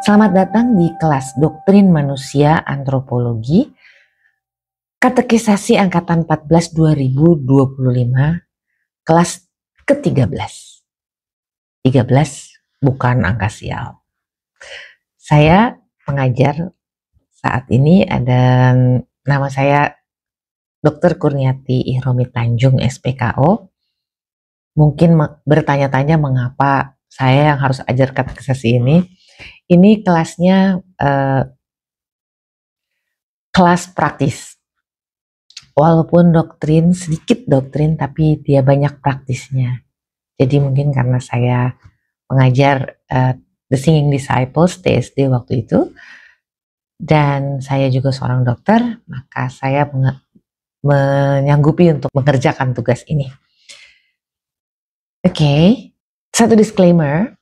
Selamat datang di kelas Doktrin Manusia Antropologi Katekisasi Angkatan 14 2025 kelas ke-13. 13 bukan angka sial. Saya pengajar saat ini ada nama saya Dr. Kurniati Ihromi Tanjung SPKO. Mungkin bertanya-tanya mengapa saya yang harus ajar katekisasi ini. Ini kelasnya kelas praktis. Walaupun doktrin, sedikit doktrin, tapi dia banyak praktisnya. Jadi mungkin karena saya mengajar The Singing Disciples, TSD waktu itu, dan saya juga seorang dokter, maka saya menyanggupi untuk mengerjakan tugas ini. Oke, satu disclaimer.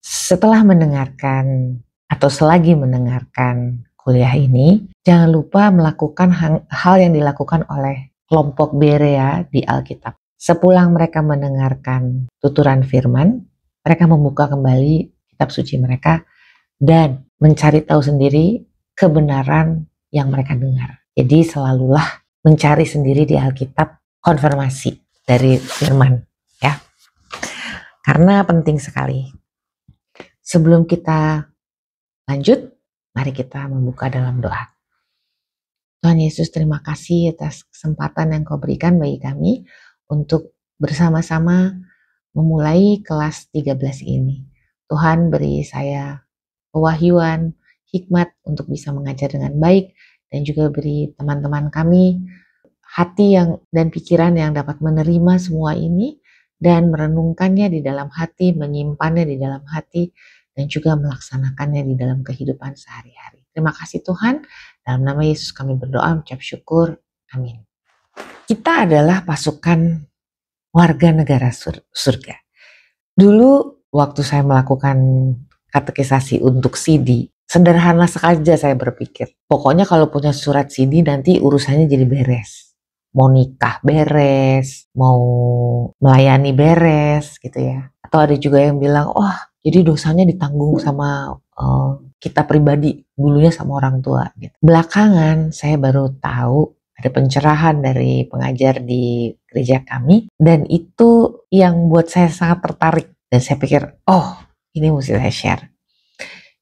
Setelah mendengarkan atau selagi mendengarkan kuliah ini, jangan lupa melakukan hal yang dilakukan oleh kelompok Berea di Alkitab. Sepulang mereka mendengarkan tuturan firman, mereka membuka kembali kitab suci mereka dan mencari tahu sendiri kebenaran yang mereka dengar. Jadi selalulah mencari sendiri di Alkitab konfirmasi dari firman, ya. Karena penting sekali. Sebelum kita lanjut, mari kita membuka dalam doa. Tuhan Yesus, terima kasih atas kesempatan yang Kau berikan bagi kami untuk bersama-sama memulai kelas 13 ini. Tuhan, beri saya pewahyuan, hikmat untuk bisa mengajar dengan baik, dan juga beri teman-teman kami hati dan pikiran yang dapat menerima semua ini dan merenungkannya di dalam hati, menyimpannya di dalam hati, dan juga melaksanakannya di dalam kehidupan sehari-hari. Terima kasih Tuhan, dalam nama Yesus kami berdoa, mengucap syukur, amin. Kita adalah pasukan warga negara surga. Dulu waktu saya melakukan katekisasi untuk CD, sederhana saja saya berpikir, pokoknya kalau punya surat CD nanti urusannya jadi beres. Mau nikah beres, mau melayani beres gitu ya. Atau ada juga yang bilang, jadi dosanya ditanggung sama kita pribadi, dulunya sama orang tua. Gitu. Belakangan saya baru tahu ada pencerahan dari pengajar di gereja kami, dan itu yang buat saya sangat tertarik. Dan saya pikir, ini mesti saya share.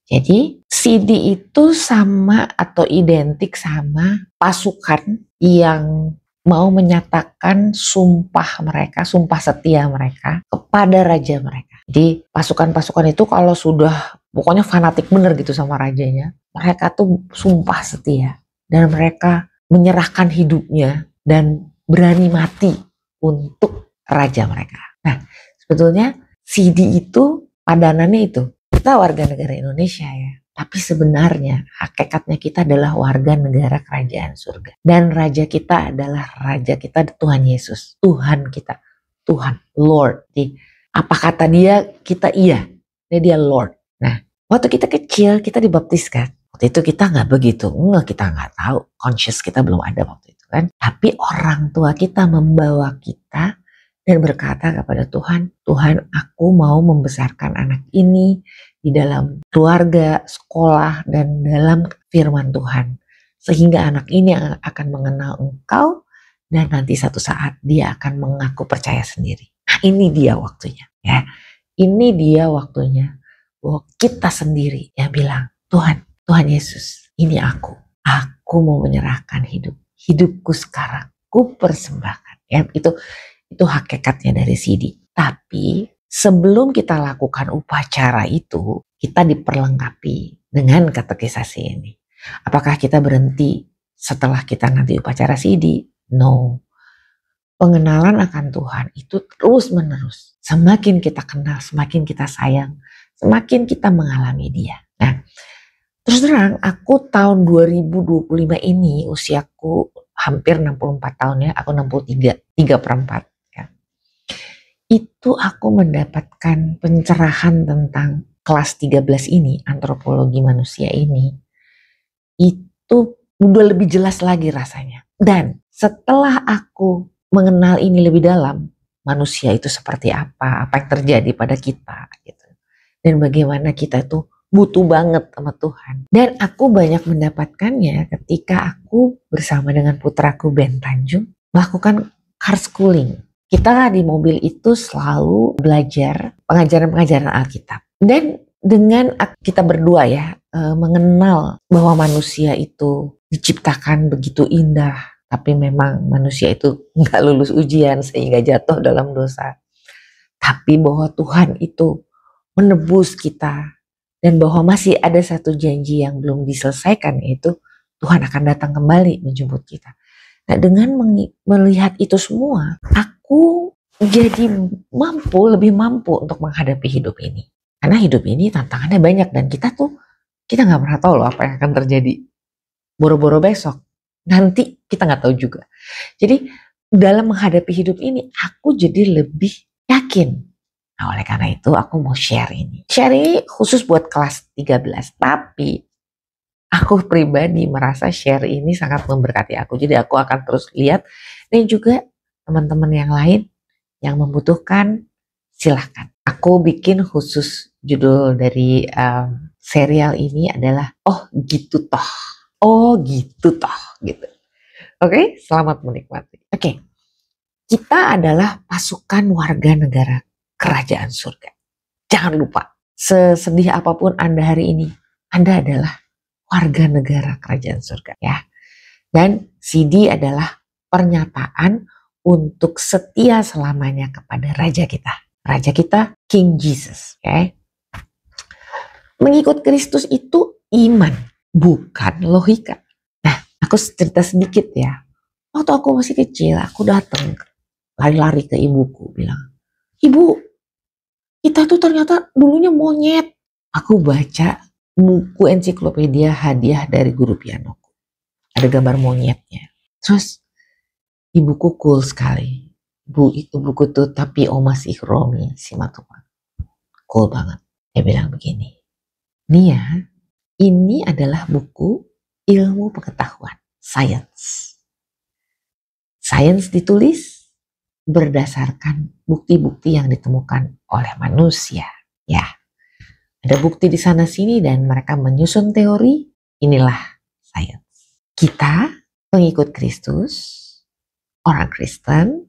Jadi CD itu sama atau identik sama pasukan yang mau menyatakan sumpah mereka, sumpah setia mereka kepada raja mereka. Jadi pasukan-pasukan itu kalau sudah pokoknya fanatik bener gitu sama rajanya, mereka tuh sumpah setia dan mereka menyerahkan hidupnya dan berani mati untuk raja mereka. Nah, sebetulnya CD itu padanannya itu, kita warga negara Indonesia ya. Tapi sebenarnya hakikatnya kita adalah warga negara kerajaan surga. Dan raja kita adalah raja kita Tuhan Yesus. Tuhan kita. Tuhan. Lord. Jadi, apa kata dia, kita iya. Dia Lord. Nah, waktu kita kecil, kita dibaptiskan. Waktu itu kita gak begitu. Kita gak tahu. Conscious kita belum ada waktu itu kan. Tapi orang tua kita membawa kita dan berkata kepada Tuhan, Tuhan, aku mau membesarkan anak ini di dalam keluarga, sekolah, dan dalam firman Tuhan. Sehingga anak ini akan mengenal Engkau dan nanti satu saat dia akan mengaku percaya sendiri. Nah, ini dia waktunya. Ya, ini dia waktunya bahwa kita sendiri yang bilang, Tuhan Yesus, ini aku. Aku mau menyerahkan hidupku sekarang. Ku persembahkan. Ya, itu hakikatnya dari CD. Tapi sebelum kita lakukan upacara itu, kita diperlengkapi dengan katekisasi ini. Apakah kita berhenti setelah kita nanti upacara CD? No. Pengenalan akan Tuhan itu terus menerus. Semakin kita kenal, semakin kita sayang, semakin kita mengalami Dia. Nah, terus terang aku tahun 2025 ini usiaku hampir 64 tahun ya, aku 63, 3/4. Itu aku mendapatkan pencerahan tentang kelas 13 ini, antropologi manusia ini, itu udah lebih jelas lagi rasanya. Dan setelah aku mengenal ini lebih dalam, manusia itu seperti apa yang terjadi pada kita, gitu. Dan bagaimana kita itu butuh banget sama Tuhan. Dan aku banyak mendapatkannya ketika aku bersama dengan putraku Ben Tanjung melakukan car schooling. Kita di mobil itu selalu belajar pengajaran-pengajaran Alkitab. Dan dengan kita berdua ya mengenal bahwa manusia itu diciptakan begitu indah, tapi memang manusia itu nggak lulus ujian sehingga jatuh dalam dosa. Tapi bahwa Tuhan itu menebus kita dan bahwa masih ada satu janji yang belum diselesaikan, yaitu Tuhan akan datang kembali menjemput kita. Nah, dengan melihat itu semua, aku jadi lebih mampu untuk menghadapi hidup ini. Karena hidup ini tantangannya banyak dan kita nggak pernah tahu loh apa yang akan terjadi boro-boro besok. Nanti kita nggak tahu juga. Jadi dalam menghadapi hidup ini aku jadi lebih yakin. Nah, oleh karena itu aku mau share ini. Share ini khusus buat kelas 13. Tapi aku pribadi merasa share ini sangat memberkati aku. Jadi aku akan terus lihat. Dan juga teman-teman yang lain yang membutuhkan, silahkan. Aku bikin khusus judul dari serial ini adalah Oh gitu toh. Oh gitu toh gitu. Oke, selamat menikmati. Oke, kita adalah pasukan warga negara kerajaan surga. Jangan lupa, sesedih apapun Anda hari ini, Anda adalah warga negara kerajaan surga ya. Dan CD adalah pernyataan untuk setia selamanya kepada Raja kita. Raja kita King Jesus. Okay? Mengikut Kristus itu iman, bukan logika. Nah, aku cerita sedikit ya. Waktu aku masih kecil, aku datang lari-lari ke ibuku bilang, "Ibu, kita tuh ternyata dulunya monyet." Aku baca buku ensiklopedia hadiah dari guru pianoku. Ada gambar monyetnya. Terus ibuku cool sekali. Bu, itu buku tuh tapi Oma si Romi si Matuma. Cool banget. Dia bilang begini, "Nia, ini adalah buku ilmu pengetahuan, science. Sains ditulis berdasarkan bukti-bukti yang ditemukan oleh manusia. Ya, ada bukti di sana sini dan mereka menyusun teori. Inilah sains. Kita pengikut Kristus, orang Kristen,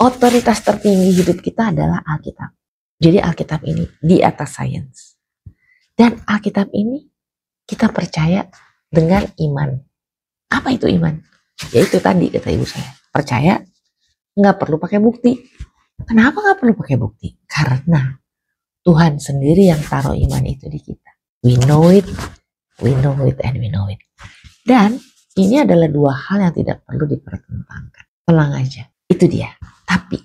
otoritas tertinggi hidup kita adalah Alkitab. Jadi Alkitab ini di atas sains. Dan Alkitab ini kita percaya dengan iman. Apa itu iman? Ya itu tadi kata ibu saya. Percaya nggak perlu pakai bukti. Kenapa nggak perlu pakai bukti? Karena Tuhan sendiri yang taruh iman itu di kita. We know it, and we know it. Dan ini adalah dua hal yang tidak perlu dipertentangkan. Tenang aja, itu dia. Tapi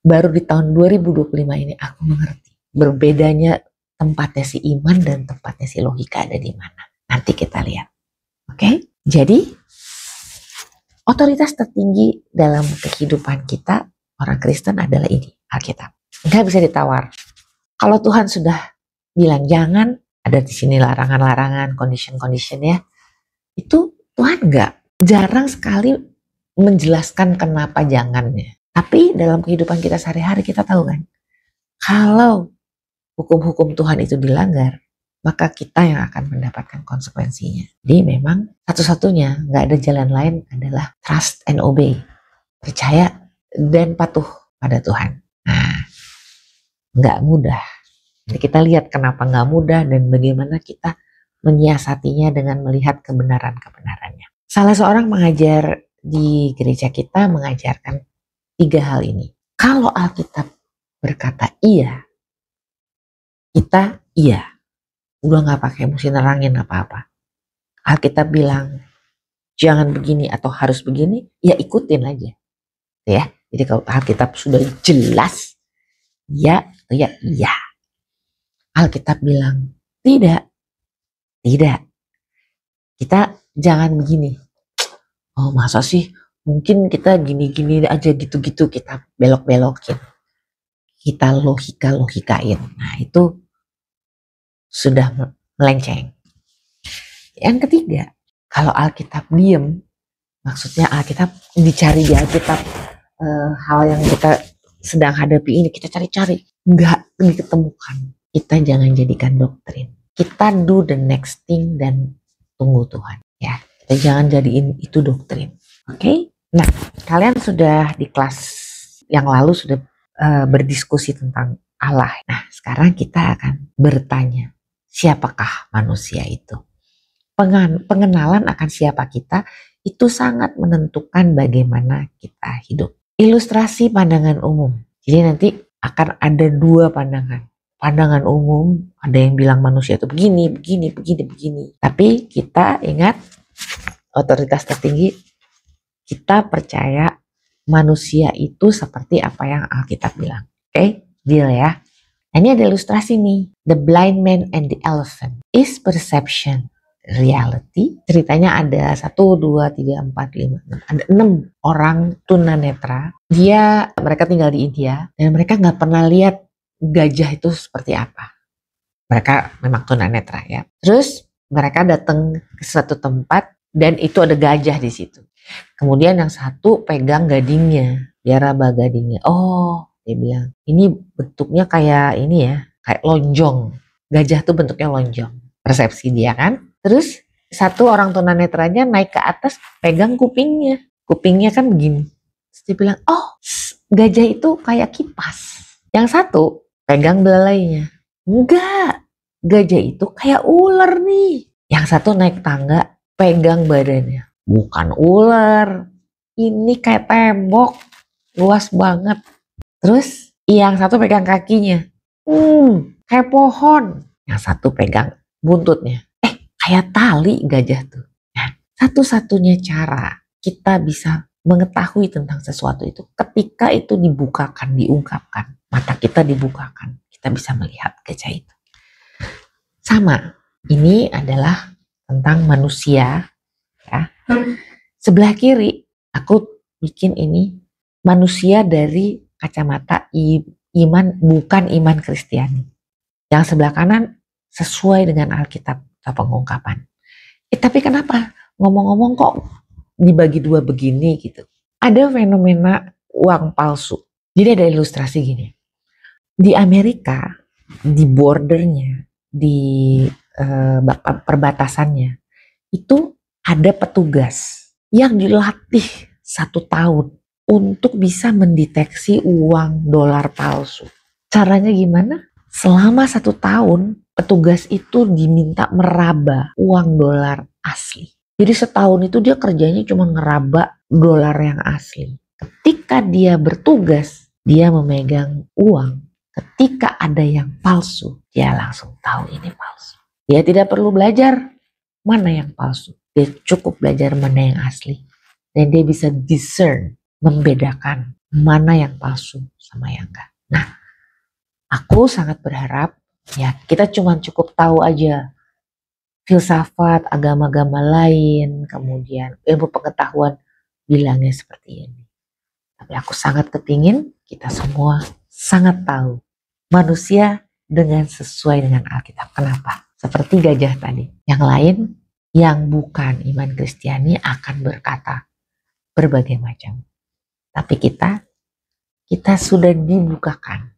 baru di tahun 2025 ini aku mengerti berbedanya tempatnya si iman dan tempatnya si logika ada di mana. Nanti kita lihat. Oke? Jadi otoritas tertinggi dalam kehidupan kita orang Kristen adalah ini, Alkitab. Nggak bisa ditawar. Kalau Tuhan sudah bilang jangan, ada di sini larangan-larangan, condition ya. Itu Tuhan jarang sekali menjelaskan kenapa jangannya. Tapi dalam kehidupan kita sehari-hari kita tahu kan, kalau hukum-hukum Tuhan itu dilanggar, maka kita yang akan mendapatkan konsekuensinya. Jadi memang satu-satunya, nggak ada jalan lain adalah trust and obey. Percaya dan patuh pada Tuhan. Nah, nggak mudah. Jadi kita lihat kenapa nggak mudah dan bagaimana kita menyiasatinya dengan melihat kebenaran-kebenarannya. Salah seorang mengajar di gereja kita mengajarkan 3 hal ini. Kalau Alkitab berkata iya, kita iya. Udah gak pakai mesti nerangin apa-apa. Alkitab bilang jangan begini atau harus begini, ya ikutin aja. Ya, jadi kalau Alkitab sudah jelas, ya, iya. Alkitab bilang tidak. Kita jangan begini. Oh masa sih? Mungkin kita gini-gini aja gitu-gitu kita belok-belokin. Kita logikain. Nah itu sudah melenceng. Yang ketiga, kalau Alkitab diem, maksudnya Alkitab dicari di Alkitab hal yang kita sedang hadapi ini kita cari-cari, nggak diketemukan. Kita jangan jadikan doktrin. kita do the next thing dan tunggu Tuhan. Ya, kita jangan jadiin itu doktrin. Oke? Nah, kalian sudah di kelas yang lalu sudah berdiskusi tentang Allah. Nah, sekarang kita akan bertanya, siapakah manusia itu? Pengenalan akan siapa kita itu sangat menentukan bagaimana kita hidup. Ilustrasi pandangan umum. Jadi nanti akan ada dua pandangan. Pandangan umum, ada yang bilang manusia itu begini, begini, begini, begini. Tapi kita ingat, otoritas tertinggi, kita percaya manusia itu seperti apa yang Alkitab bilang. Oke, deal ya. Nah, ini ada ilustrasi nih. The blind man and the elephant. Is perception reality? Ceritanya ada 1, 2, 3, 4, 5, 6. Ada 6 orang tunanetra. Mereka tinggal di India dan mereka nggak pernah lihat gajah itu seperti apa. Mereka memang tunanetra ya. Terus mereka datang ke suatu tempat dan itu ada gajah di situ. Kemudian yang satu pegang gadingnya, dia raba gadingnya. Oh, dia bilang, ini bentuknya kayak ini ya, kayak lonjong. Gajah tuh bentuknya lonjong. Persepsi dia kan. Terus satu orang tunanetranya naik ke atas pegang kupingnya. Kupingnya kan begini. Terus dia bilang, oh gajah itu kayak kipas. Yang satu pegang belalainya. Enggak, gajah itu kayak ular nih. Yang satu naik tangga pegang badannya. Bukan ular, ini kayak tembok, luas banget. Terus yang satu pegang kakinya, kayak pohon. Yang satu pegang buntutnya, kayak tali gajah tuh. Nah, satu-satunya cara kita bisa mengetahui tentang sesuatu itu ketika itu dibukakan, diungkapkan. Mata kita dibukakan, kita bisa melihat gajah itu. Sama, ini adalah tentang manusia. Ya. Sebelah kiri aku bikin ini manusia dari kacamata iman, bukan iman Kristiani. Yang sebelah kanan sesuai dengan Alkitab atau pengungkapan. Tapi kenapa ngomong-ngomong kok dibagi dua begini gitu? Ada fenomena uang palsu. Jadi ada ilustrasi gini. Di Amerika, di bordernya, di perbatasannya, itu ada petugas yang dilatih 1 tahun untuk bisa mendeteksi uang dolar palsu. Caranya gimana? Selama 1 tahun, petugas itu diminta meraba uang dolar asli. Jadi setahun itu dia kerjanya cuma ngeraba dolar yang asli. Ketika dia bertugas, dia memegang uang. Ketika ada yang palsu, dia langsung tahu ini palsu. Dia tidak perlu belajar mana yang palsu. Dia cukup belajar mana yang asli. Dan dia bisa discern, membedakan mana yang palsu sama yang enggak. Nah, aku sangat berharap ya kita cuma cukup tahu aja filsafat, agama-agama lain, kemudian ilmu pengetahuan bilangnya seperti ini. Tapi aku sangat kepingin kita semua sangat tahu manusia dengan sesuai dengan Alkitab. Kenapa? Seperti gajah tadi. Yang lain yang bukan iman Kristiani akan berkata berbagai macam. Tapi kita sudah dibukakan.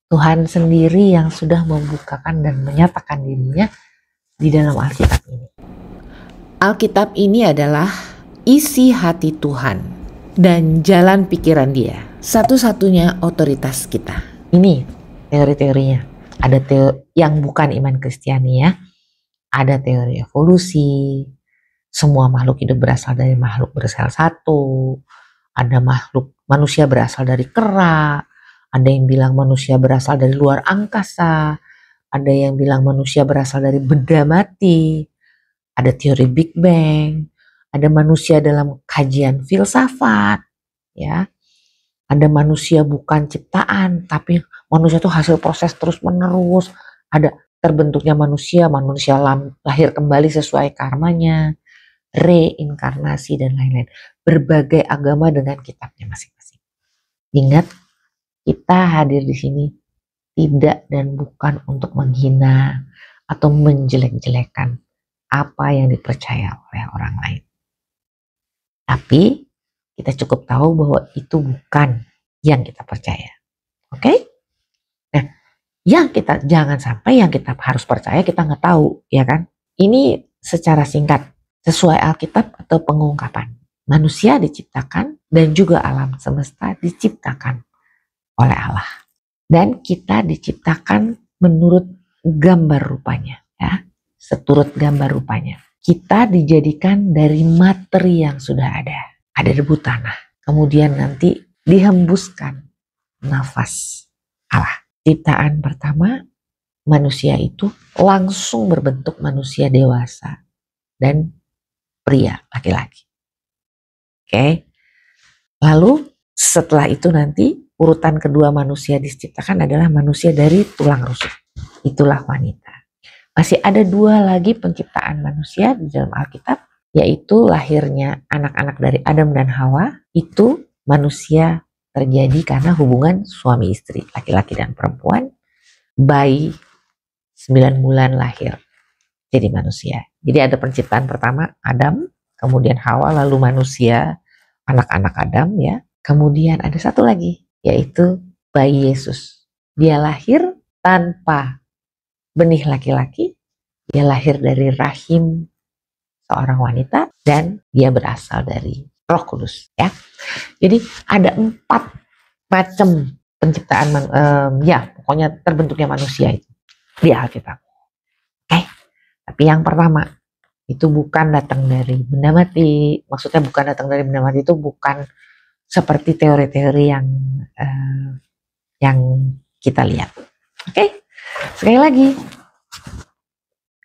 Tuhan sendiri yang sudah membukakan dan menyatakan dirinya di dalam Alkitab ini. Alkitab ini adalah isi hati Tuhan dan jalan pikiran Dia. Satu-satunya otoritas kita. Ini teori-teorinya. Ada yang bukan iman Kristiani ya. Ada teori evolusi, semua makhluk hidup berasal dari makhluk bersel satu, ada manusia berasal dari kera, ada yang bilang manusia berasal dari luar angkasa, ada yang bilang manusia berasal dari benda mati, ada teori Big Bang, ada manusia dalam kajian filsafat, ya, ada manusia bukan ciptaan, tapi manusia itu hasil proses terus menerus, ada terbentuknya manusia lahir kembali sesuai karmanya, reinkarnasi dan lain-lain. Berbagai agama dengan kitabnya masing-masing. Ingat, kita hadir di sini tidak dan bukan untuk menghina atau menjelek-jelekan apa yang dipercaya oleh orang lain. Tapi kita cukup tahu bahwa itu bukan yang kita percaya. Oke? Nah, Jangan sampai yang kita harus percaya kita nggak tahu, ya kan? Ini secara singkat sesuai Alkitab atau pengungkapan. Manusia diciptakan dan juga alam semesta diciptakan oleh Allah. Dan kita diciptakan menurut gambar rupanya, ya, seturut gambar rupanya. Kita dijadikan dari materi yang sudah ada debu tanah. Kemudian nanti dihembuskan nafas Allah. Ciptaan pertama, manusia itu langsung berbentuk manusia dewasa dan pria, laki-laki. Oke. Lalu setelah itu nanti urutan kedua manusia diciptakan adalah manusia dari tulang rusuk. Itulah wanita. Masih ada 2 lagi penciptaan manusia di dalam Alkitab, yaitu lahirnya anak-anak dari Adam dan Hawa. Itu manusia terjadi karena hubungan suami istri, laki-laki dan perempuan. Bayi 9 bulan lahir jadi manusia. Jadi ada penciptaan pertama Adam, kemudian Hawa, lalu manusia, anak-anak Adam, ya. Kemudian ada satu lagi, yaitu bayi Yesus. Dia lahir tanpa benih laki-laki, dia lahir dari rahim seorang wanita dan dia berasal dari Roh Kudus, ya. Jadi ada 4 macam penciptaan, pokoknya terbentuknya manusia itu di Alkitab. Oke, tapi yang pertama itu bukan datang dari benda mati. Maksudnya bukan datang dari benda mati itu bukan seperti teori-teori yang kita lihat. Oke, sekali lagi,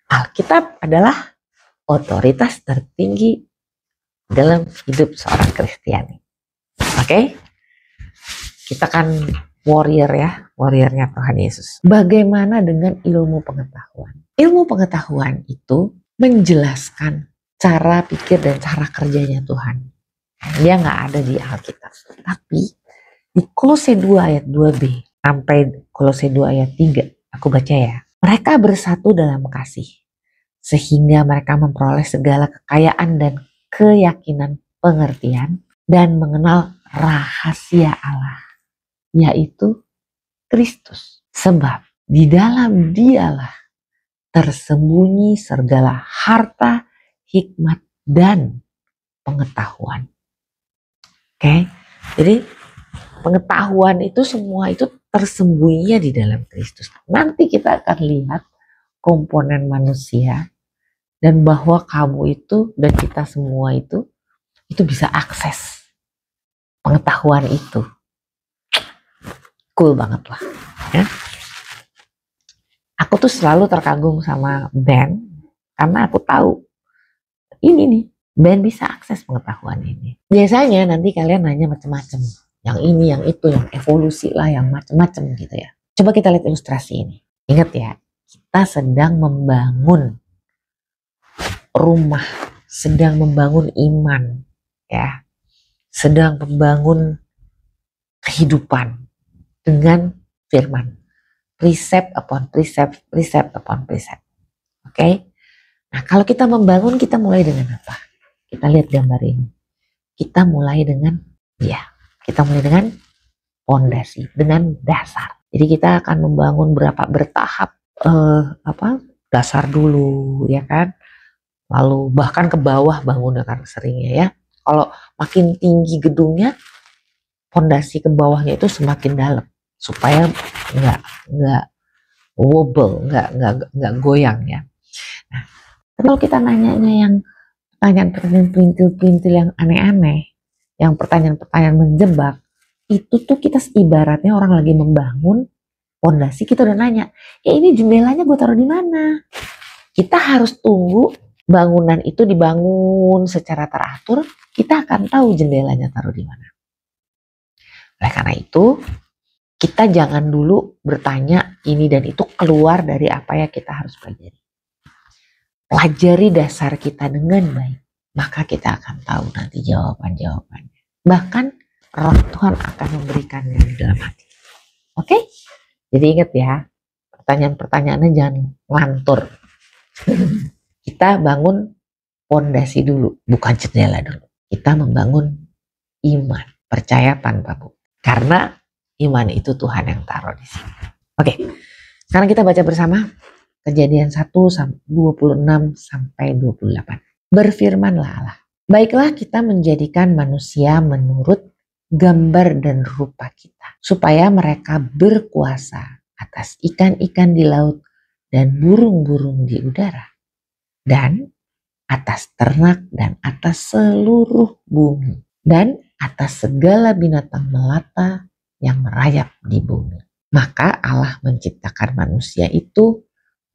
Alkitab adalah otoritas tertinggi dalam hidup seorang Kristiani. Oke, kita kan warriornya Tuhan Yesus. Bagaimana dengan ilmu pengetahuan? Ilmu pengetahuan itu menjelaskan cara pikir dan cara kerjanya Tuhan. Dia nggak ada di Alkitab, tapi di Kolose 2 ayat 2b sampai Kolose 2 ayat 3, aku baca ya. Mereka bersatu dalam kasih, sehingga mereka memperoleh segala kekayaan dan keyakinan pengertian dan mengenal rahasia Allah, yaitu Kristus. Sebab di dalam Dialah tersembunyi segala harta, hikmat, dan pengetahuan. Oke, jadi pengetahuan itu semua itu tersembunyinya di dalam Kristus. Nanti kita akan lihat komponen manusia dan bahwa kamu itu dan kita semua itu bisa akses pengetahuan itu. Cool banget lah, ya. Aku tuh selalu terkagum sama Ben karena aku tahu ini nih, Ben bisa akses pengetahuan ini. Biasanya nanti kalian nanya macam-macam, yang ini, yang itu, yang evolusi lah, yang macam-macam gitu ya. Coba kita lihat ilustrasi ini. Ingat ya, kita sedang membangun rumah, sedang membangun iman, ya, sedang membangun kehidupan dengan firman, precept upon precept, precept upon precept. Oke. Nah, kalau kita membangun, kita mulai dengan apa? Kita lihat gambar ini. Kita mulai dengan fondasi, dengan dasar. Jadi kita akan membangun bertahap, dasar dulu, ya kan? Lalu bahkan ke bawah bangunnya kan seringnya, ya. Kalau makin tinggi gedungnya, fondasi ke bawahnya itu semakin dalam supaya nggak wobble, nggak goyang, ya. Nah, kalau kita nanyanya yang pertanyaan-pertanyaan pelintir-pelintir yang aneh-aneh, yang pertanyaan-pertanyaan menjebak, itu tuh kita ibaratnya orang lagi membangun fondasi, kita udah nanya, ini jendelanya gue taruh di mana? Kita harus tunggu bangunan itu dibangun secara teratur, kita akan tahu jendelanya taruh di mana. Oleh karena itu, kita jangan dulu bertanya ini dan itu keluar dari apa yang kita harus pelajari. Pelajari dasar kita dengan baik, maka kita akan tahu nanti jawaban-jawabannya. Bahkan Roh Tuhan akan memberikannya di dalam hati. Oke? Jadi ingat ya, pertanyaan-pertanyaannya jangan ngelantur. Kita bangun fondasi dulu, bukan jendela dulu. Kita membangun iman, percaya tanpa bukti. Karena iman itu Tuhan yang taruh di sini. Oke, Sekarang kita baca bersama Kejadian 1:26 sampai 28. Berfirmanlah Allah, baiklah kita menjadikan manusia menurut gambar dan rupa kita, supaya mereka berkuasa atas ikan-ikan di laut dan burung-burung di udara, dan atas ternak dan atas seluruh bumi, dan atas segala binatang melata yang merayap di bumi. Maka Allah menciptakan manusia itu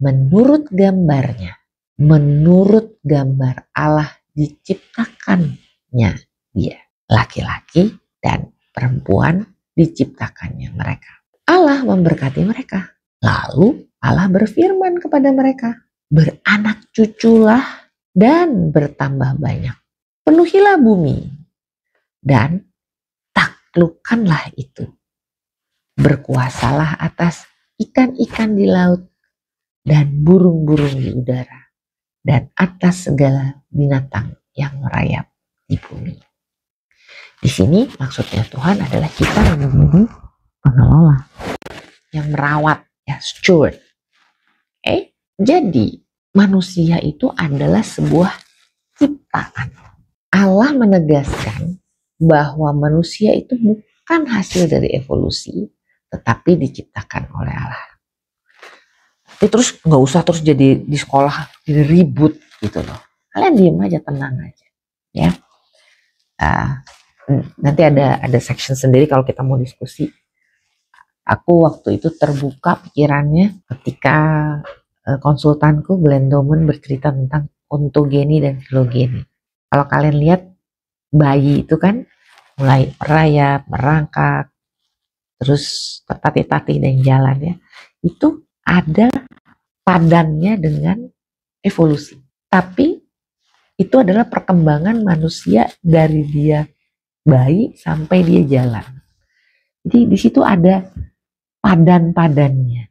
menurut gambarnya. Menurut gambar Allah diciptakannya dia. Laki-laki dan perempuan diciptakannya mereka. Allah memberkati mereka. Lalu Allah berfirman kepada mereka, beranak cuculah dan bertambah banyak. Penuhilah bumi dan taklukkanlah itu. Berkuasalah atas ikan-ikan di laut dan burung-burung di udara dan atas segala binatang yang merayap di bumi. Di sini maksudnya Tuhan adalah kita yang menjadi pengelola, yang merawat, ya, steward. Jadi manusia itu adalah sebuah ciptaan. Allah menegaskan bahwa manusia itu bukan hasil dari evolusi, tetapi diciptakan oleh Allah. Terus nggak usah terus jadi di sekolah jadi ribut gitu loh. Kalian diem aja, tenang aja, ya. Nanti ada section sendiri kalau kita mau diskusi. Aku waktu itu terbuka pikirannya ketika konsultanku Glenn Doman bercerita tentang ontogeni dan filogeni. Kalau kalian lihat bayi itu kan mulai merayap, merangkak, terus tertatih-tatih dan jalan, ya. Itu ada padannya dengan evolusi. Tapi itu adalah perkembangan manusia dari dia bayi sampai dia jalan. Jadi di situ ada padan-padannya.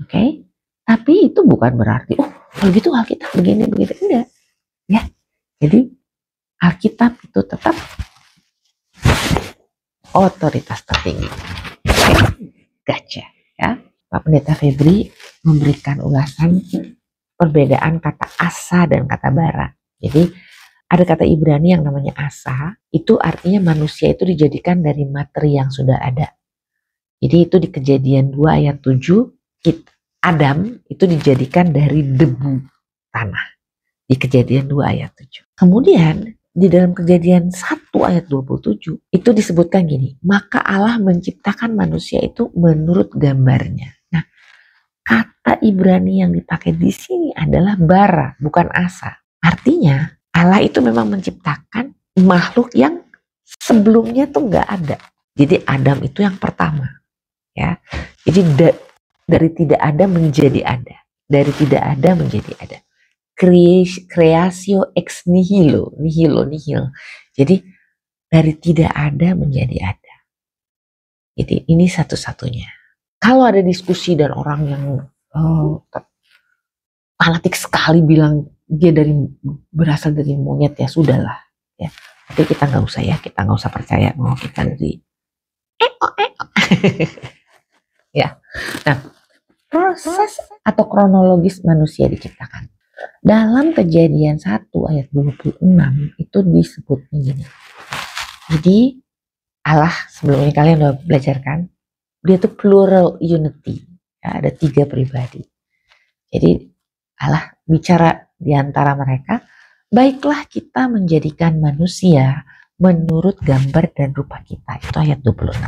Oke? Tapi itu bukan berarti kalau gitu Alkitab begini begitu, enggak. Ya. Jadi Alkitab itu tetap otoritas tertinggi. Gotcha, ya. Pak Pendeta Febri memberikan ulasan perbedaan kata asa dan kata bara. Jadi ada kata Ibrani yang namanya asa, itu artinya manusia itu dijadikan dari materi yang sudah ada. Jadi itu di Kejadian 2 ayat 7, Adam itu dijadikan dari debu tanah. Di Kejadian 2 ayat 7. Kemudian di dalam Kejadian 1 ayat 27 itu disebutkan gini, maka Allah menciptakan manusia itu menurut gambarnya. Nah, kata Ibrani yang dipakai di sini adalah bara, bukan asa. Artinya Allah itu memang menciptakan makhluk yang sebelumnya tuh nggak ada. Jadi Adam itu yang pertama, ya. Jadi dari tidak ada menjadi ada, dari tidak ada menjadi ada. Creatio ex nihilo, nihil. Jadi dari tidak ada menjadi ada. Jadi ini satu-satunya. Kalau ada diskusi dan orang yang fanatik sekali bilang dia berasal dari monyet, ya sudahlah, ya. Tapi kita nggak usah, ya, kita nggak usah percaya bahwa kita dari ya. Nah, proses atau kronologis manusia diciptakan. Dalam Kejadian 1 ayat 26 itu disebutnya gini. Jadi Allah, sebelumnya kalian udah belajar kan, dia tuh plural unity, ya, ada 3 pribadi. Jadi Allah bicara di antara mereka, baiklah kita menjadikan manusia menurut gambar dan rupa kita. Itu ayat 26.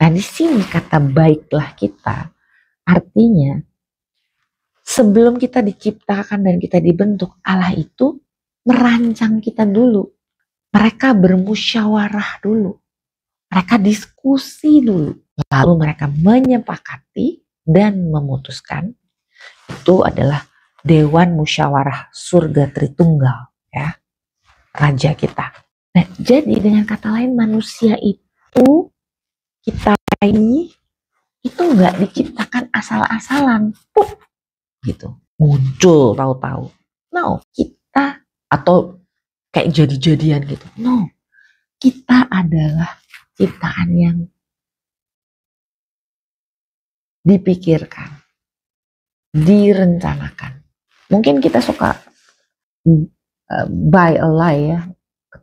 Nah, di sini kata baiklah kita artinya sebelum kita diciptakan dan kita dibentuk, Allah itu merancang kita dulu. Mereka bermusyawarah dulu. Mereka diskusi dulu. Lalu mereka menyepakati dan memutuskan. Itu adalah Dewan Musyawarah Surga Tritunggal, ya. Raja kita. Nah, jadi dengan kata lain manusia itu, kita ini itu nggak diciptakan asal-asalan, gitu, muncul tahu-tahu. No, kita atau kayak jadi-jadian gitu. No, kita adalah ciptaan yang dipikirkan, direncanakan. Mungkin kita suka buy a lie ya,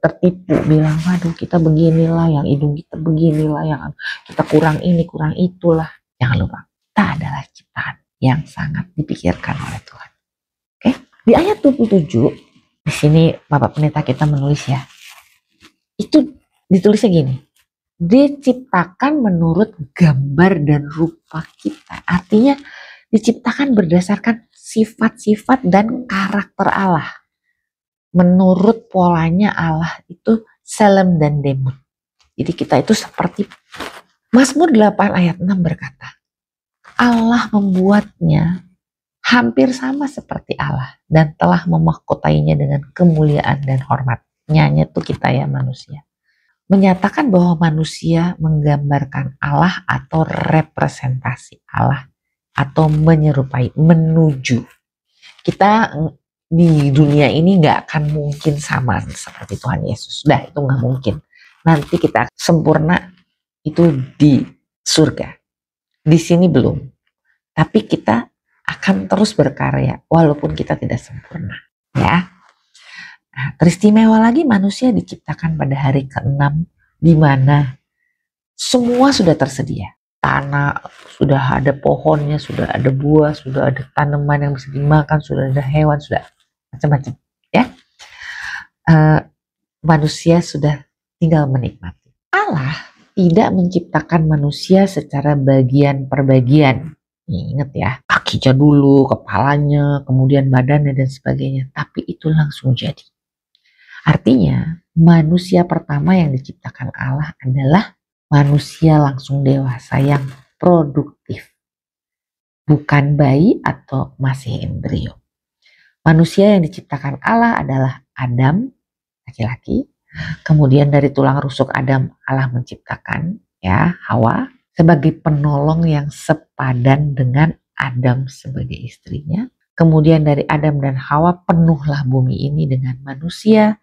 tertipu bilang waduh kita beginilah, yang hidung kita beginilah, yang kita kurang ini kurang itulah. Jangan lupa, kita adalah ciptaan yang sangat dipikirkan oleh Tuhan. Oke, di ayat 27 di sini Bapak Pendeta kita menulis ya, itu ditulisnya gini, diciptakan menurut gambar dan rupa kita. Artinya diciptakan berdasarkan sifat-sifat dan karakter Allah. Menurut polanya Allah itu Selem dan Demut. Jadi kita itu seperti Mazmur 8 ayat 6 berkata, Allah membuatnya hampir sama seperti Allah dan telah memahkotainya dengan kemuliaan dan hormat. Nyanya tuh kita ya manusia. Menyatakan bahwa manusia menggambarkan Allah atau representasi Allah atau menyerupai, menuju. Kita di dunia ini gak akan mungkin sama seperti Tuhan Yesus. Sudah, itu gak mungkin. Nanti kita sempurna itu di surga. Di sini belum. Tapi kita akan terus berkarya walaupun kita tidak sempurna. Ya. Nah, teristimewa lagi manusia diciptakan pada hari ke-6 di mana semua sudah tersedia. Tanah sudah ada pohonnya, sudah ada buah, sudah ada tanaman yang bisa dimakan, sudah ada hewan, sudah macam-macam. Ya, manusia sudah tinggal menikmati. Allah tidak menciptakan manusia secara bagian per bagian. Ingat ya, kakinya dulu, kepalanya, kemudian badannya dan sebagainya. Tapi itu langsung jadi. Artinya manusia pertama yang diciptakan Allah adalah manusia langsung dewasa yang produktif. Bukan bayi atau masih embrio. Manusia yang diciptakan Allah adalah Adam, laki-laki. Kemudian dari tulang rusuk Adam Allah menciptakan ya Hawa sebagai penolong yang sepadan dengan Adam sebagai istrinya. Kemudian dari Adam dan Hawa penuhlah bumi ini dengan manusia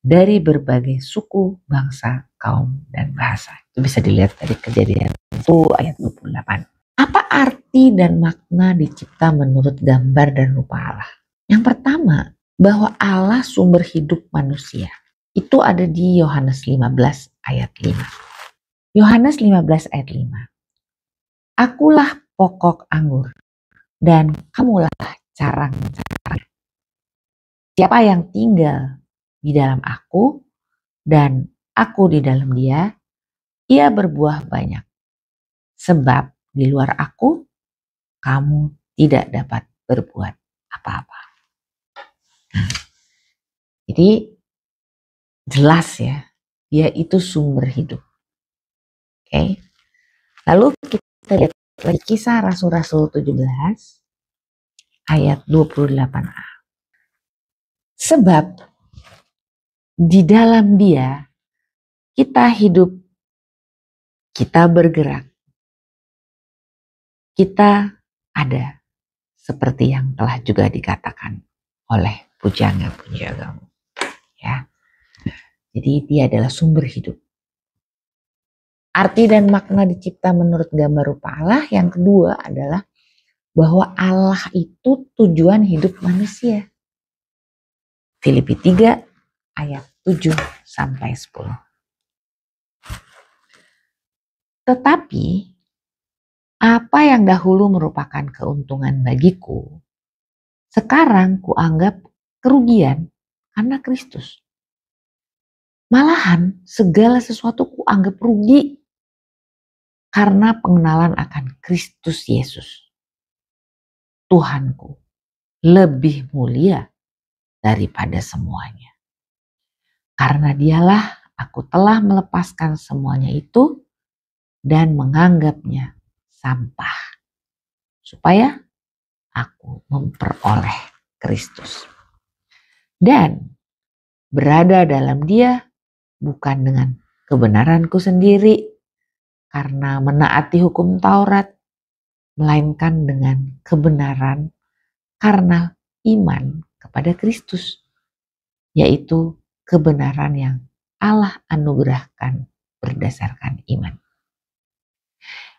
dari berbagai suku, bangsa, kaum, dan bahasa. Itu bisa dilihat dari Kejadian 1 ayat 28. Apa arti dan makna dicipta menurut gambar dan rupa Allah? Yang pertama, bahwa Allah sumber hidup manusia. Itu ada di Yohanes 15 ayat 5. Yohanes 15 ayat 5. Akulah pokok anggur dan kamulah carang-carang. Siapa yang tinggal di dalam aku dan aku di dalam dia, ia berbuah banyak. Sebab di luar aku, kamu tidak dapat berbuat apa-apa. Jadi jelas ya, dia itu sumber hidup. Oke. Lalu kita lihat lagi Kisah Rasul-Rasul 17 ayat 28a. Sebab di dalam dia kita hidup, kita bergerak, kita ada seperti yang telah juga dikatakan oleh pujangga-pujanggamu. Ya. Jadi dia adalah sumber hidup. Arti dan makna dicipta menurut gambar rupa Allah. Yang kedua adalah bahwa Allah itu tujuan hidup manusia. Filipi 3 ayat 7 sampai 10. Tetapi apa yang dahulu merupakan keuntungan bagiku, sekarang kuanggap kerugian karena Kristus. Malahan segala sesuatu kuanggap rugi karena pengenalan akan Kristus Yesus, Tuhanku, lebih mulia daripada semuanya. Karena dialah aku telah melepaskan semuanya itu dan menganggapnya sampah, supaya aku memperoleh Kristus dan berada dalam dia bukan dengan kebenaranku sendiri karena menaati hukum Taurat, melainkan dengan kebenaran karena iman kepada Kristus, yaitu kebenaran yang Allah anugerahkan berdasarkan iman.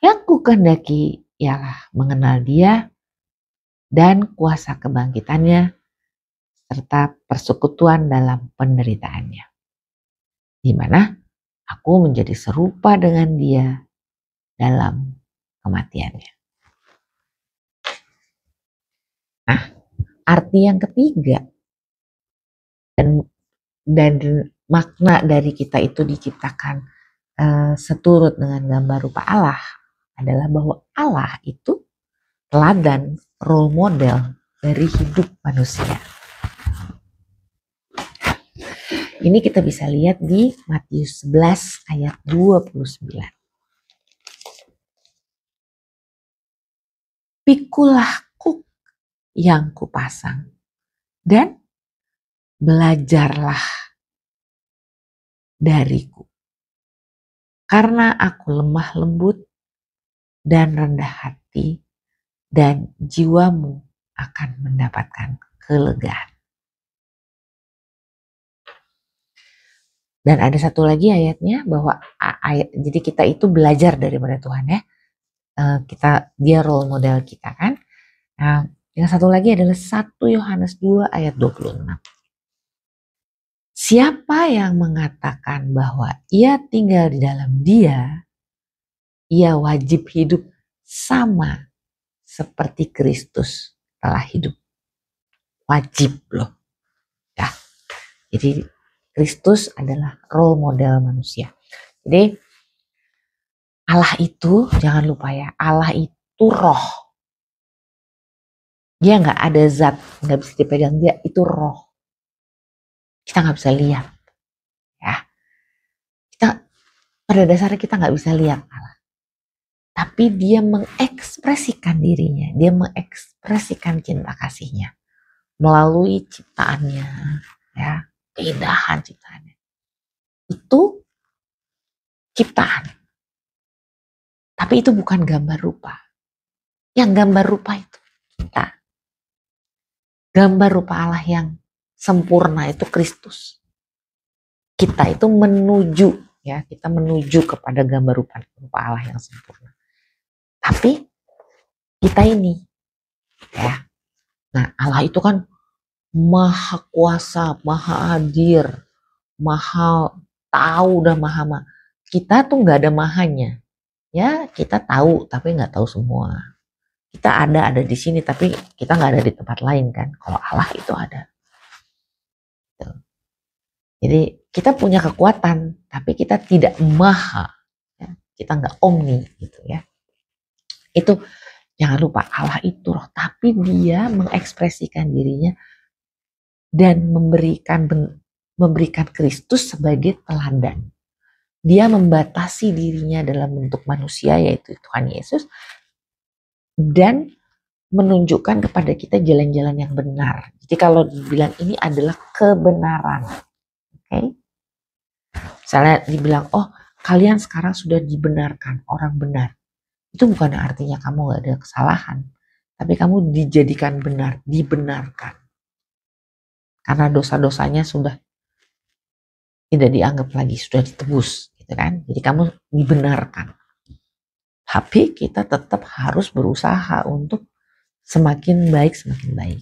Yang ku kehendaki ialah mengenal dia dan kuasa kebangkitannya serta persekutuan dalam penderitaannya, di mana aku menjadi serupa dengan dia dalam kematiannya. Nah, arti yang ketiga dan makna dari kita itu diciptakan seturut dengan gambar rupa Allah adalah bahwa Allah itu teladan, role model dari hidup manusia. Ini kita bisa lihat di Matius 11 ayat 29. Pikulah kuk yang kupasang dan belajarlah dariku, karena aku lemah lembut dan rendah hati, dan jiwamu akan mendapatkan kelegaan. Dan ada satu lagi ayatnya bahwa jadi kita itu belajar daripada Tuhan ya. Dia role model kita kan. Nah, yang satu lagi adalah 1 Yohanes 2 ayat 26. Siapa yang mengatakan bahwa ia tinggal di dalam dia, ia wajib hidup sama seperti Kristus telah hidup. Wajib loh. Ya. Jadi Kristus adalah role model manusia. Jadi Allah itu, jangan lupa ya, Allah itu roh. Dia nggak ada zat, nggak bisa dipegang, dia itu roh. Kita nggak bisa lihat. Ya. Pada dasarnya kita nggak bisa lihat Allah. Tapi dia mengekspresikan dirinya, dia mengekspresikan cinta kasihnya melalui ciptaannya, ya, keindahan ciptaannya. Itu ciptaan. Tapi itu bukan gambar rupa. Yang gambar rupa itu kita. Gambar rupa Allah yang sempurna itu Kristus. Kita itu menuju, ya, kita menuju kepada gambar rupa Allah yang sempurna. Tapi kita ini, ya. Nah, Allah itu kan maha kuasa, maha hadir, maha tahu dan maha. Kita tuh nggak ada mahanya. Ya, kita tahu tapi nggak tahu semua. Kita ada di sini tapi kita nggak ada di tempat lain kan. Kalau Allah itu ada. Jadi kita punya kekuatan tapi kita tidak maha. Ya. Kita nggak omni gitu ya. Itu jangan lupa Allah itu roh, tapi dia mengekspresikan dirinya dan memberikan Kristus sebagai teladan. Dia membatasi dirinya dalam bentuk manusia yaitu Tuhan Yesus dan menunjukkan kepada kita jalan-jalan yang benar. Jadi kalau dibilang ini adalah kebenaran. Oke. Misalnya dibilang, oh kalian sekarang sudah dibenarkan, orang benar. Itu bukan artinya kamu gak ada kesalahan. Tapi kamu dijadikan benar, dibenarkan. Karena dosa-dosanya sudah tidak dianggap lagi, sudah ditebus. Gitu kan? Jadi kamu dibenarkan. Tapi kita tetap harus berusaha untuk semakin baik, semakin baik.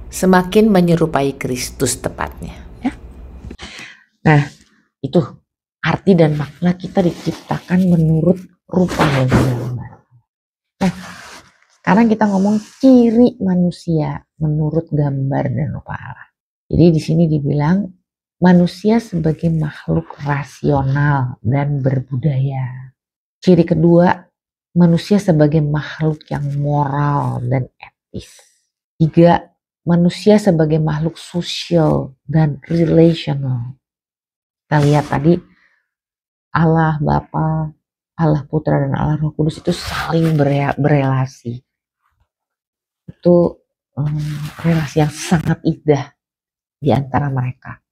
Semakin menyerupai Kristus tepatnya. Ya? Nah, itu arti dan makna kita diciptakan menurut rupa yang benar. Nah, sekarang kita ngomong ciri manusia menurut gambar dan rupa Allah. Jadi di sini dibilang manusia sebagai makhluk rasional dan berbudaya. Ciri kedua, manusia sebagai makhluk yang moral dan etis. 3, manusia sebagai makhluk sosial dan relational. Kita lihat tadi Allah Bapa, Allah Putra dan Allah Roh Kudus itu saling berelasi. Itu relasi yang sangat indah di antara mereka.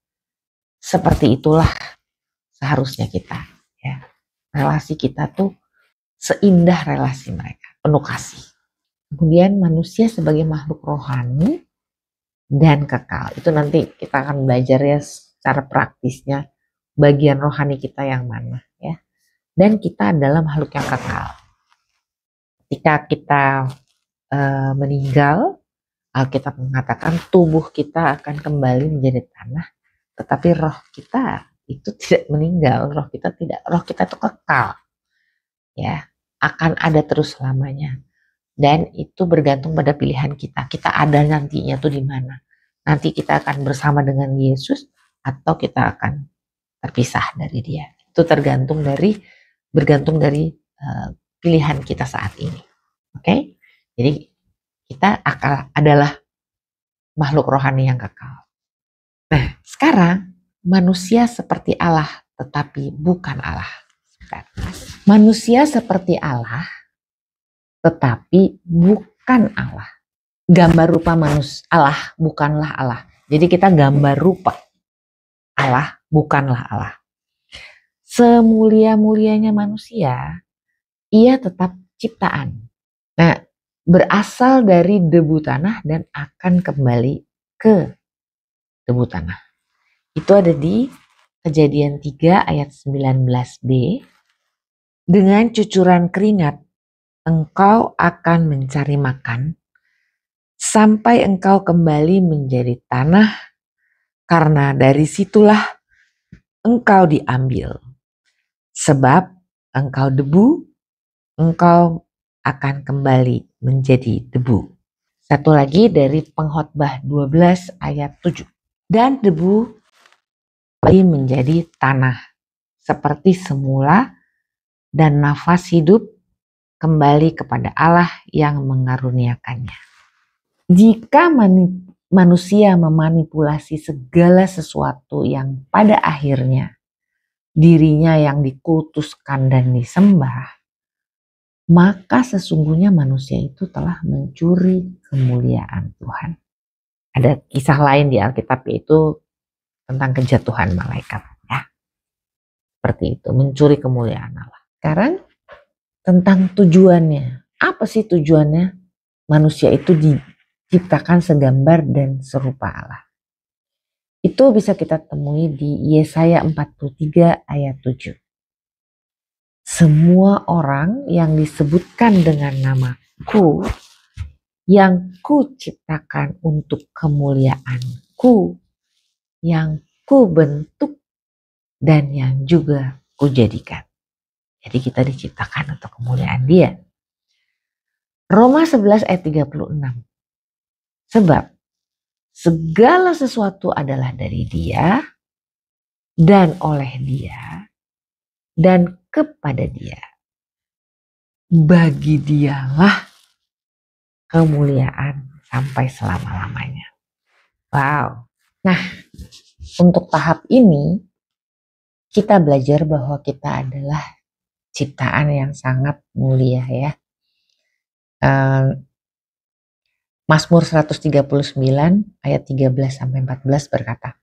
Seperti itulah seharusnya kita, ya. Relasi kita tuh seindah relasi mereka, penuh kasih. Kemudian manusia sebagai makhluk rohani dan kekal. Itu nanti kita akan belajar ya secara praktisnya bagian rohani kita yang mana, ya. Dan kita adalah makhluk yang kekal. Ketika kita meninggal, Alkitab mengatakan tubuh kita akan kembali menjadi tanah, tetapi roh kita itu tidak meninggal, roh kita itu kekal, ya, akan ada terus selamanya. Dan itu bergantung pada pilihan kita. Kita ada nantinya tuh di mana. Nanti kita akan bersama dengan Yesus atau kita akan terpisah dari Dia. Itu bergantung dari pilihan kita saat ini. Oke? Jadi kita adalah makhluk rohani yang kekal. Nah, sekarang manusia seperti Allah tetapi bukan Allah. Manusia seperti Allah tetapi bukan Allah. Gambar rupa manusia Allah bukanlah Allah. Jadi kita gambar rupa Allah bukanlah Allah. Semulia-mulianya manusia, ia tetap ciptaan. Nah, berasal dari debu tanah dan akan kembali ke debu tanah. Itu ada di Kejadian 3 ayat 19b. Dengan cucuran keringat engkau akan mencari makan sampai engkau kembali menjadi tanah, karena dari situlah engkau diambil. Sebab engkau debu, engkau akan kembali menjadi debu. Satu lagi dari Pengkhotbah 12 ayat 7. Dan debu kembali menjadi tanah seperti semula, dan nafas hidup kembali kepada Allah yang mengaruniakannya. Jika manusia memanipulasi segala sesuatu yang pada akhirnya dirinya yang dikultuskan dan disembah, maka sesungguhnya manusia itu telah mencuri kemuliaan Tuhan. Ada kisah lain di Alkitab, yaitu tentang kejatuhan malaikat, ya. Seperti itu, mencuri kemuliaan Allah. Sekarang tentang tujuannya. Apa sih tujuannya? Manusia itu diciptakan segambar dan serupa Allah. Itu bisa kita temui di Yesaya 43 ayat 7. Semua orang yang disebutkan dengan namaku, yang kuciptakan untuk kemuliaanku, yang kubentuk dan yang juga kujadikan. Jadi kita diciptakan untuk kemuliaan Dia. Roma 11 ayat 36. Sebab segala sesuatu adalah dari Dia dan oleh Dia dan kepada Dia. Bagi Dialah kemuliaan sampai selama-lamanya. Wow. Nah, untuk tahap ini kita belajar bahwa kita adalah ciptaan yang sangat mulia, ya. Mazmur 139 ayat 13 sampai 14 berkata,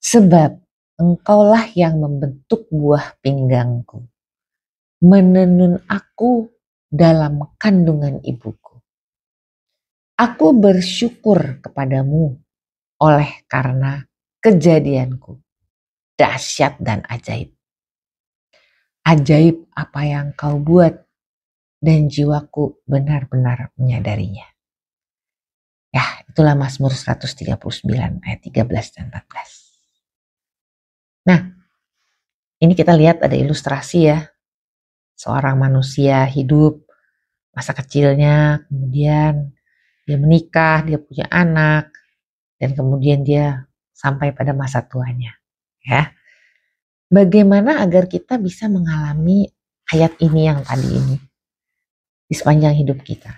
sebab engkaulah yang membentuk buah pinggangku, menenun aku dalam kandungan ibuku. Aku bersyukur kepadamu oleh karena kejadianku dahsyat dan ajaib. Ajaib apa yang kau buat, dan jiwaku benar-benar menyadarinya. Ya, itulah Mazmur 139 ayat 13 dan 14. Nah, ini kita lihat ada ilustrasi, ya. Seorang manusia hidup masa kecilnya, kemudian dia menikah, dia punya anak, dan kemudian dia sampai pada masa tuanya, ya. Bagaimana agar kita bisa mengalami ayat ini yang tadi ini di sepanjang hidup kita?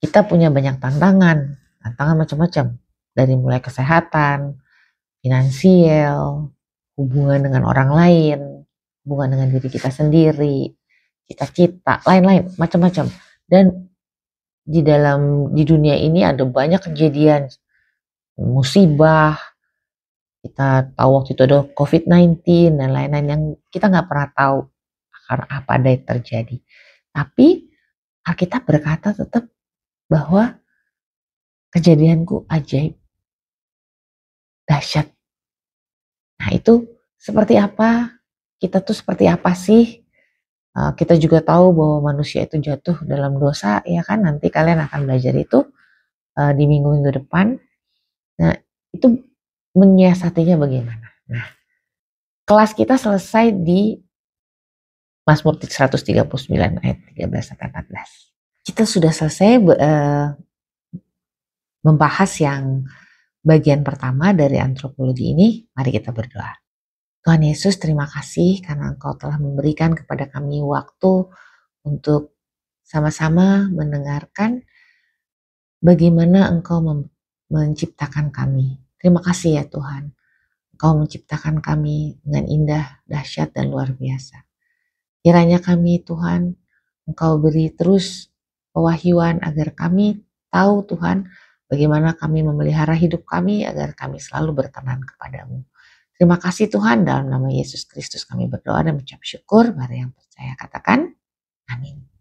Kita punya banyak tantangan macam-macam, dari mulai kesehatan, finansial, hubungan dengan orang lain, hubungan dengan diri kita sendiri, cita-cita, lain-lain, macam-macam. Dan di dunia ini ada banyak kejadian musibah. Kita tahu waktu itu ada COVID-19 dan lain-lain yang kita nggak pernah tahu akan apa ada yang terjadi. Tapi Alkitab berkata tetap bahwa kejadianku ajaib, dahsyat. Nah, itu seperti apa? Kita tuh seperti apa sih? Kita juga tahu bahwa manusia itu jatuh dalam dosa, ya kan? Nanti kalian akan belajar itu di minggu-minggu depan. Nah, itu menyiasatinya bagaimana? Nah, kelas kita selesai di Mazmur 139 ayat 13 sampai 14. Kita sudah selesai membahas yang bagian pertama dari antropologi ini. Mari kita berdoa. Tuhan Yesus, terima kasih karena Engkau telah memberikan kepada kami waktu untuk sama-sama mendengarkan bagaimana Engkau menciptakan kami. Terima kasih ya Tuhan. Engkau menciptakan kami dengan indah, dahsyat, dan luar biasa. Kiranya kami Tuhan, Engkau beri terus pewahyuan agar kami tahu Tuhan bagaimana kami memelihara hidup kami agar kami selalu berkenan kepadamu. Terima kasih Tuhan, dalam nama Yesus Kristus kami berdoa dan mengucap syukur. Mari yang percaya katakan amin.